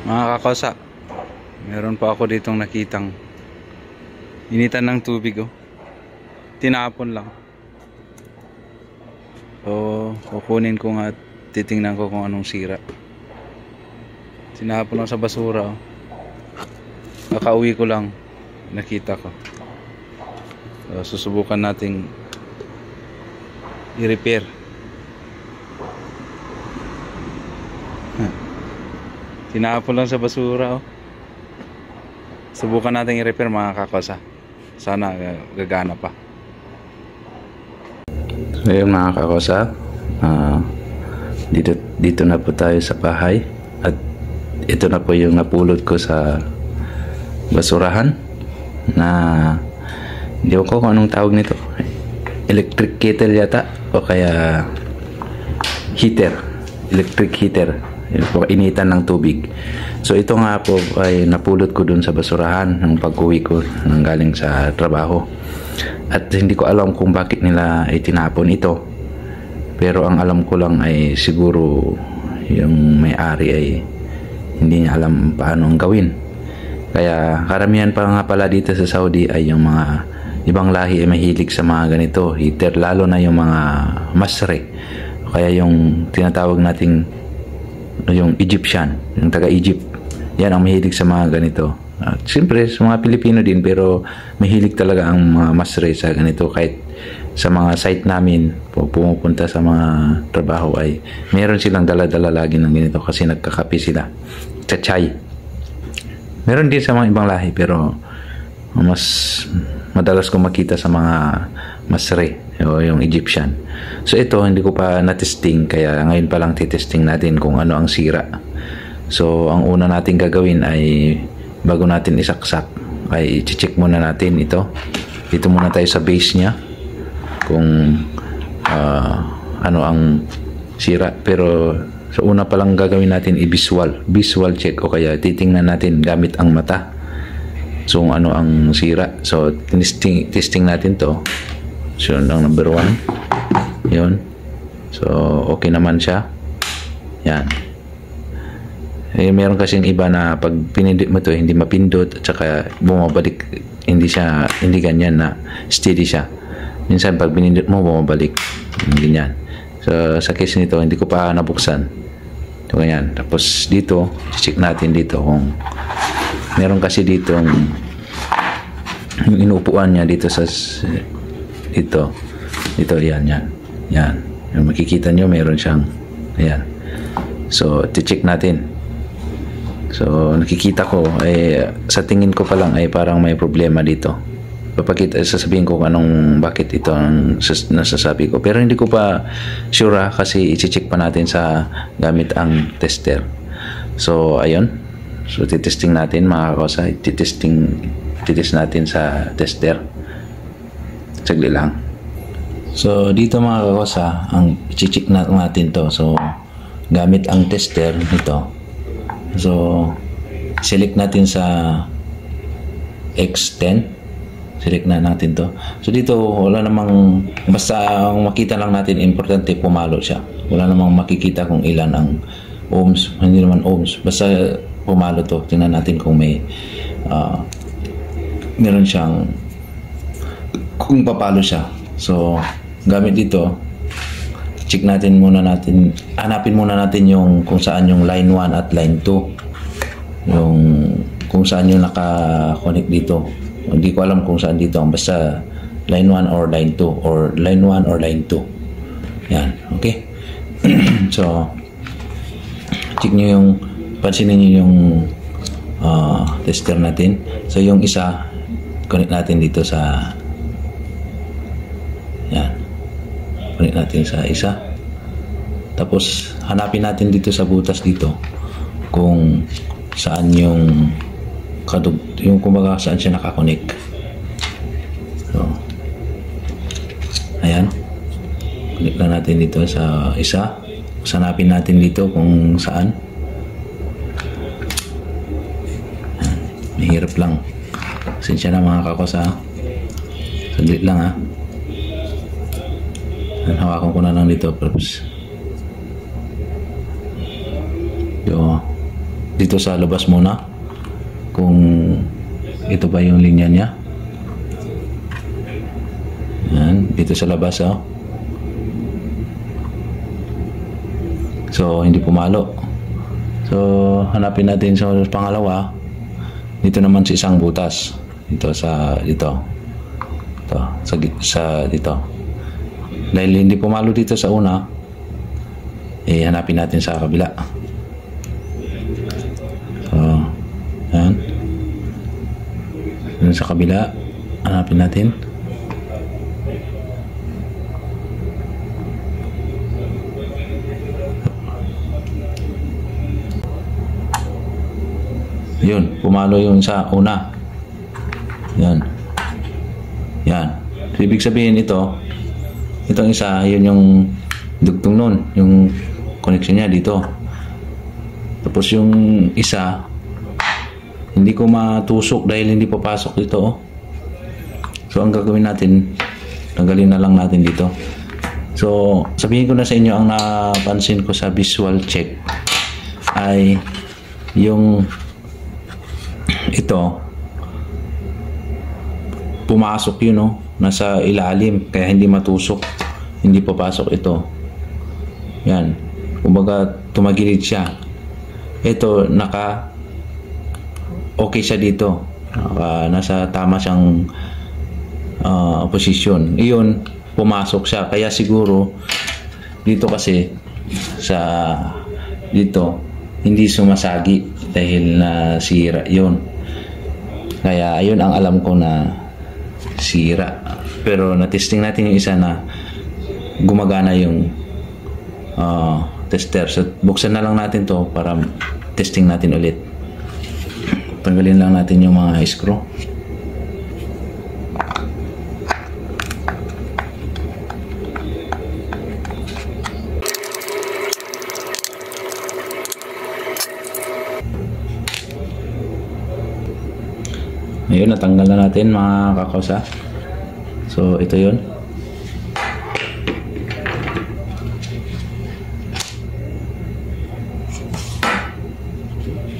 Mga kakosa, meron pa ako ditong nakitang initan ng tubig, oh. Tinapon lang. So kukunin ko nga at titingnan ko kung anong sira. Tinapon lang sa basura, oh. Kakauwi ko lang, nakita ko. So susubukan nating i-repair. Tinapon lang sa basura, oh. Subukan natin i-repair, mga kakosa. Sana gagana pa. So yun, mga kakosa, dito na po tayo sa bahay. At ito na po yung napulot ko sa basurahan na hindi ko kung anong tawag nito. Electric kettle yata, o kaya heater, electric heater, initan ng tubig. So ito nga po ay napulot ko dun sa basurahan ng pag-uwi ko nang galing sa trabaho. At hindi ko alam kung bakit nila itinapon ito. Pero ang alam ko lang ay siguro yung may-ari ay hindi niya alam paano ang gawin. Kaya karamihan pa nga pala dito sa Saudi ay yung mga ibang lahi ay mahilig sa mga ganito heater, lalo na yung mga Masri, kaya yung tinatawag nating yung Egyptian, yung taga-Egypt. Yan ang mahilig sa mga ganito. At siyempre sa mga Pilipino din, pero mahilig talaga ang mga Masri sa ganito. Kahit sa mga site namin pumupunta sa mga trabaho ay meron silang dala-dala lagi ng ganito kasi nagkakape sila, chachay. Meron din sa mga ibang lahi, pero mas madalas ko makita sa mga Masri o yung Egyptian. So ito hindi ko pa na-testing, kaya ngayon pa lang titesting natin kung ano ang sira. So ang una natin gagawin ay bago natin isaksak ay i-check muna natin ito. Dito muna tayo sa base niya kung ano ang sira. Pero sa una pa lang gagawin natin i-visual check, o kaya titingnan natin gamit ang mata. So ano ang sira. So testing natin to. So ang number 1 yun. So okay naman siya. Yan. Meron kasing iba na pag pinindot mo to hindi mapindot at saka bumabalik, hindi ganyan na steady siya. Minsan pag pinindot mo bumabalik, ganyan. So sa case nito hindi ko pa nabuksan. So ganyan. Tapos dito check natin dito kung meron kasi dito yung inuupuan niya dito sa dito yan. Yung makikita nyo meron siyang ayan. So check natin. So nakikita ko ay sa tingin ko pa lang ay parang may problema dito. Sasabihin ko bakit ito ang nasasabi ko, pero hindi ko pa sure kasi i-check pa natin sa gamit ang tester. So ayun. So titesting natin, mga kakosa. Titest natin sa tester. Sagli lang. So dito, mga kakosa, ang i-check natin to. So gamit ang tester nito. So select natin sa X10. Select na natin to. So dito wala namang, basta ang makita lang natin, importante pumalo siya. Wala namang makikita kung ilan ang ohms, hindi naman ohms. Basta pumalo to. Tingnan natin kung may meron siyang, kung papalo siya. So gamit dito, check natin muna natin, hanapin muna natin yung kung saan yung line 1 at line 2, yung kung saan yung naka-connect dito. Hindi ko alam kung saan dito, basta line 1 or line 2 or line 1 or line 2. Yan, okay. So check nyo yung, pansinin nyo yung tester natin. So yung isa connect natin dito sa yan, connect natin sa isa. Tapos hanapin natin dito sa butas dito kung saan yung kumbaga saan siya nakakonect. So ayan, connect na natin dito sa isa. Hanapin natin dito kung saan. Ayan. Mahirap lang, pasensya na, mga kakosa. Saglit lang, ha. Hawakan ko na lang dito, perhaps. So dito sa labas muna kung ito ba yung linya niya. Yan, dito sa labas so hindi pumalo. So hanapin natin sa pangalawa. Dito naman sa isang butas dito sa dito dahil hindi pumalo dito sa una, hanapin natin sa kabila. So yan, dun sa kabila hanapin natin. Yun, pumalo yun sa una. Yan. So, ibig sabihin itong isa, yun yung dugtong nun, yung connection niya dito. Tapos yung isa, hindi ko matusok dahil hindi papasok dito. So ang gagawin natin, tanggalin na lang natin dito. So sabihin ko na sa inyo, ang napansin ko sa visual check ay yung ito pumasok yun, nasa ilalim, kaya hindi matusok, hindi papasok ito. Yan, kumbaga tumagilid siya. Ito okay siya dito, nasa tama siyang posisyon. Iyon, pumasok siya, kaya siguro dito kasi dito hindi sumasagi dahil nasira yun. Kaya ayun ang alam ko na sira. Pero na-testing natin yung isa na gumagana yung tester. So buksan na lang natin to para testing natin ulit. Tanggalin lang natin yung mga screw. Ayun, natanggal na natin mga kakosa. So ito yun.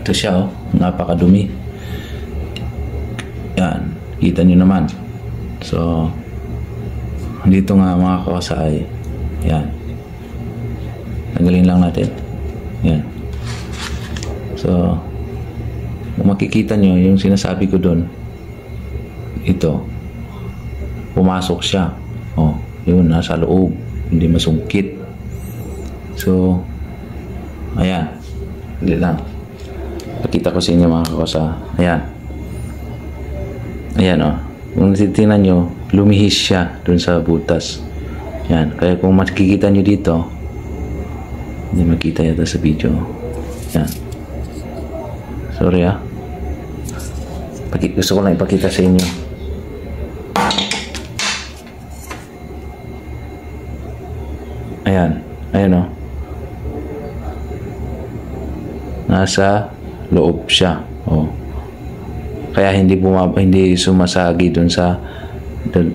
Ito siya, napakadumi. Yan, kita nyo naman. So dito nga mga kakosa ay yan, tanggalin lang natin. Yan. So kung makikita nyo yung sinasabi ko doon, ito pumasok siya, yun, nasa loob, hindi masungkit. So ayan, hindi lang, pakita ko sa inyo mga kakosa. Ayan kung titingnan nyo, lumihis siya doon sa butas. Yan, kaya kung makikita nyo dito, hindi makita yata sa video. Yan, sorry gusto ko lang ipakita sa inyo. Ayan nasa loob siya. Kaya hindi sumasagi dun sa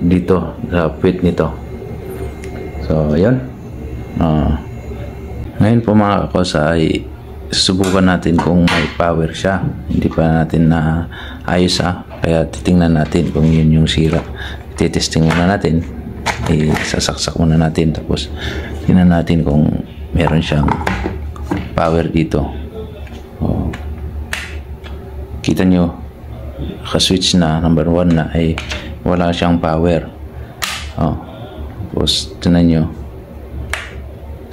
dito sa puwit nito. So ayun, ngayon po mga kakosa ay susubukan natin kung may power siya. Hindi pa natin na ayos kaya titingnan natin kung yun yung sira. Titesting muna natin, sasaksak muna natin, tapos tingnan natin kung meron siyang power dito. Kita nyo, naka-switch na, number 1 na, ay wala siyang power. Tapos tingnan nyo,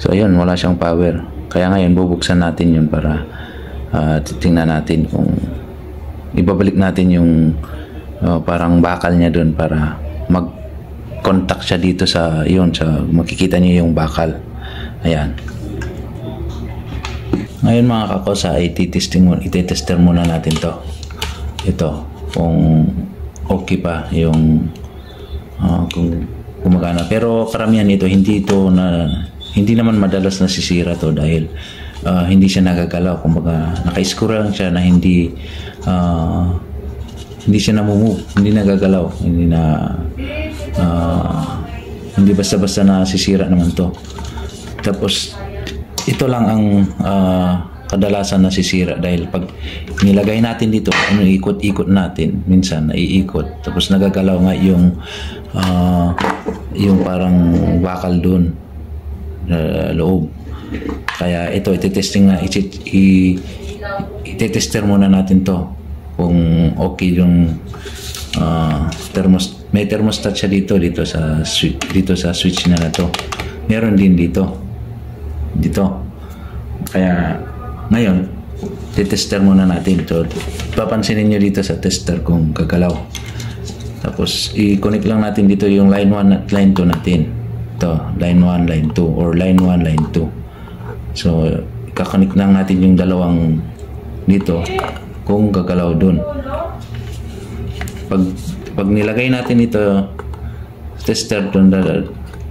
so ayun, wala siyang power. Kaya ngayon bubuksan natin yun para titingnan natin kung ibabalik natin yung parang bakal niya doon para mag-contact siya dito sa makikita niyo yung bakal. Ayan. Ngayon mga kakosa ay itetester muna natin to. Ito, kung okay pa yung kung gumagana. Pero karamihan ito, hindi naman madalas nasisira to dahil hindi siya nagagalaw. Kumbaga naka-screw lang siya na hindi siya namumove, hindi nagagalaw, hindi basta-basta nasisira naman to. Tapos ito lang ang kadalasan nasisira dahil pag nilagay natin dito, ikot-ikot natin, minsan naiikot, tapos nagagalaw nga yung parang bakal doon loob. Kaya ito itetesting na, itetester muna natin to kung okay yung may thermostat siya dito sa switch na to. Meron din dito. Kaya ngayon titester muna natin to. Papansinin niyo dito sa tester kung gagalaw. Tapos i-connect lang natin dito yung line 1 at line 2 natin. Ito, line 1, line 2 or line 1, line 2. So ika-connect lang natin yung dalawang dito kung gagalaw dun. Pag nilagay natin ito tester dun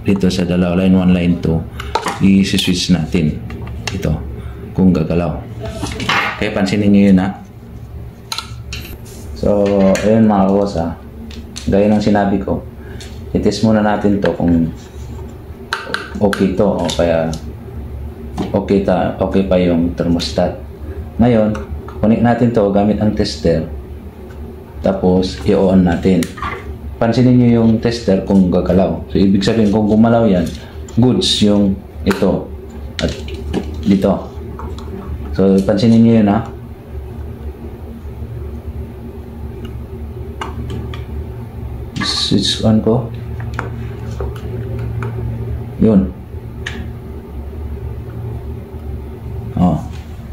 dito sa dalawa, line 1, line 2, i-switch natin ito kung gagalaw. Kaya pansinin nyo yun, ha. So ayun mga boss, ha, gaya ng sinabi ko, i-test muna natin to kung okay to o kaya okay pa yung thermostat. Ngayon connect natin to gamit ang tester, tapos i-on natin. Pansinin nyo yung tester kung gagalaw. So ibig sabihin kung gumalaw yan, goods yung ito at dito. So pansinin nyo yun, ha. Switch on ko. Yun.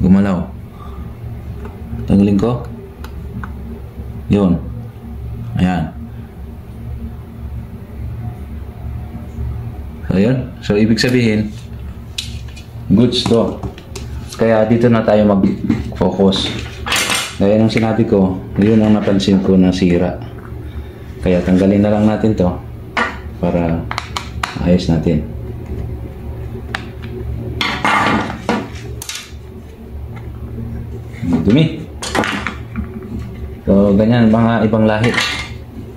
Gumalaw. Tanggalin ko. Yun. Ayan. So yun. So ibig sabihin goods to. Kaya dito na tayo mag-focus. Gaya ng sinabi ko, yun ang napansin ko na sira. Kaya tanggalin na lang natin to para ayos natin. Dumi. So ganyan mga ibang lahi.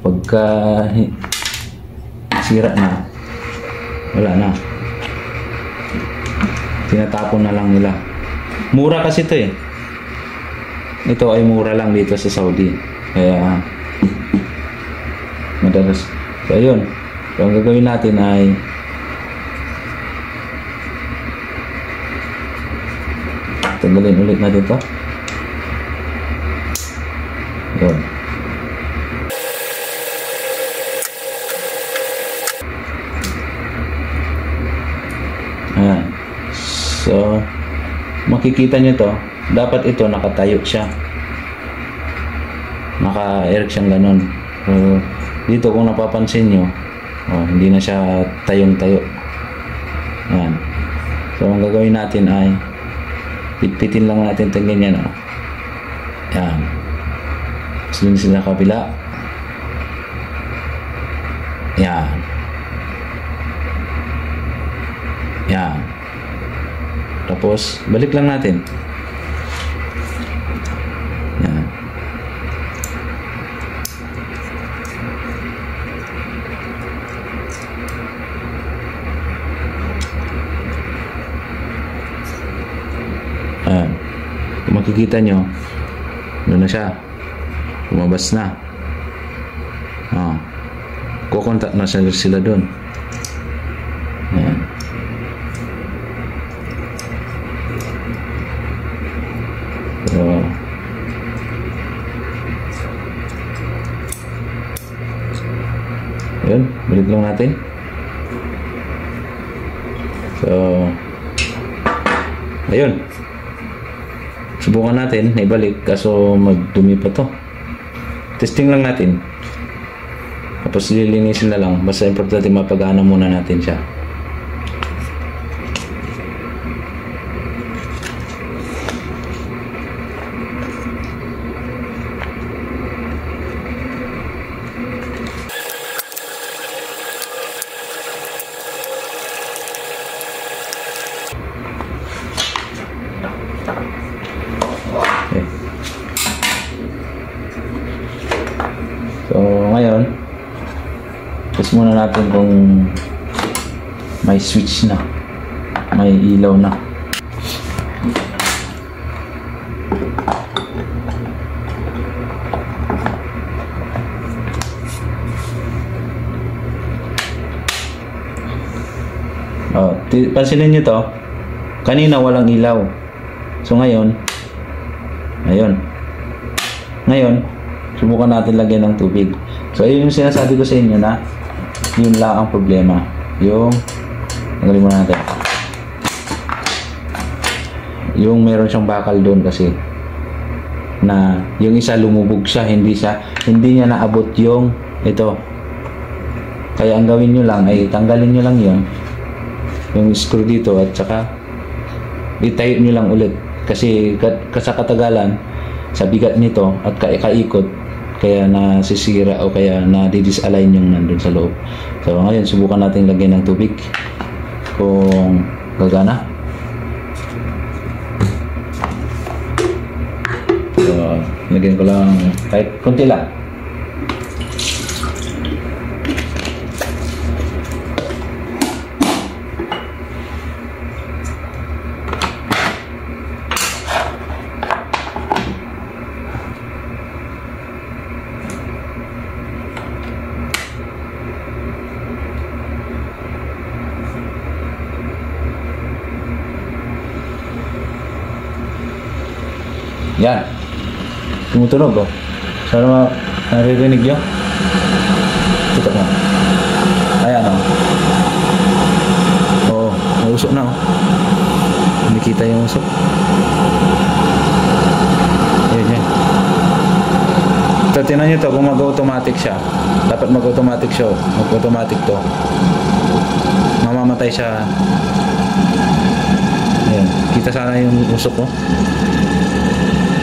Pagka sira na, wala na. Tinatapon na lang nila. Mura kasi ito eh. Ito ay mura lang dito sa Saudi. Kaya madalas. So ayun. So ang gagawin natin ay tanggalin ulit natin ito. Yun. Ayan. So makikita nyo to, dapat ito nakatayo siya, naka-erect siyang ganun. So dito kung napapansin nyo, hindi na siya tayong-tayo. Ayan. So ang gagawin natin ay pitpitin lang natin ito ganyan. Ayan. Sunod sila kabila. Yan. Yan. Tapos balik lang natin. Yan. Ayan. Kung makikita nyo, doon na siya. Lumabas na. Kukontak na sila doon. Ayan. So yun, balik lang natin. So ayun, subukan natin na ibalik kaso magdumi pa to. Testing lang natin. Tapos lilinisin na lang. Basta importante mapagana muna natin siya. Okay. So ngayon test muna natin kung may switch na, may ilaw na. pansinin nyo to, kanina walang ilaw. So ngayon, ayun. Ngayon, subukan natin lagyan ng tubig. So ayun yung sinasabi ko sa inyo na yun lang ang problema. Yung, tanggalin muna natin. Yung meron siyang bakal doon kasi na yung isa lumubog siya, hindi niya naabot yung ito. Kaya ang gawin nyo lang ay tanggalin nyo lang yung screw dito at saka itayo nyo lang ulit kasi sa katagalan sa bigat nito at kaikot kaya nasisira o kaya na-disalign yung nandun sa loob. So ngayon subukan natin lagyan ng tubig kung gagana. So lagyan ko lang kahit konti lang. Yan. Tumutunog oh. Sana naririnig nyo. Tutok mo. Ayan oh. Oo. May usok na oh. Nakikita yung usok. Yan. So, tinan nyo to kung mag-automatic siya. Dapat mag-automatic siya. Mag-automatic to. Mamamatay siya. Ayan. Kita sana yung usok oh.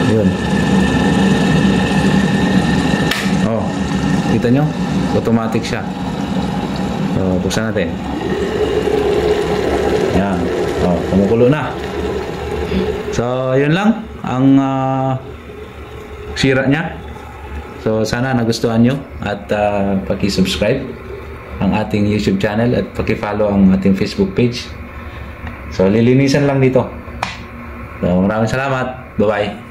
Yun. Oh, kita nyo? Automatic siya. So, buksan natin. Yan. Oh, kumukulo na. So, yun lang ang sira niya. So, sana nagustuhan nyo at paki-subscribe ang ating YouTube channel at paki-follow ang ating Facebook page. So, lilinisan lang dito. So, maraming salamat. Bye-bye.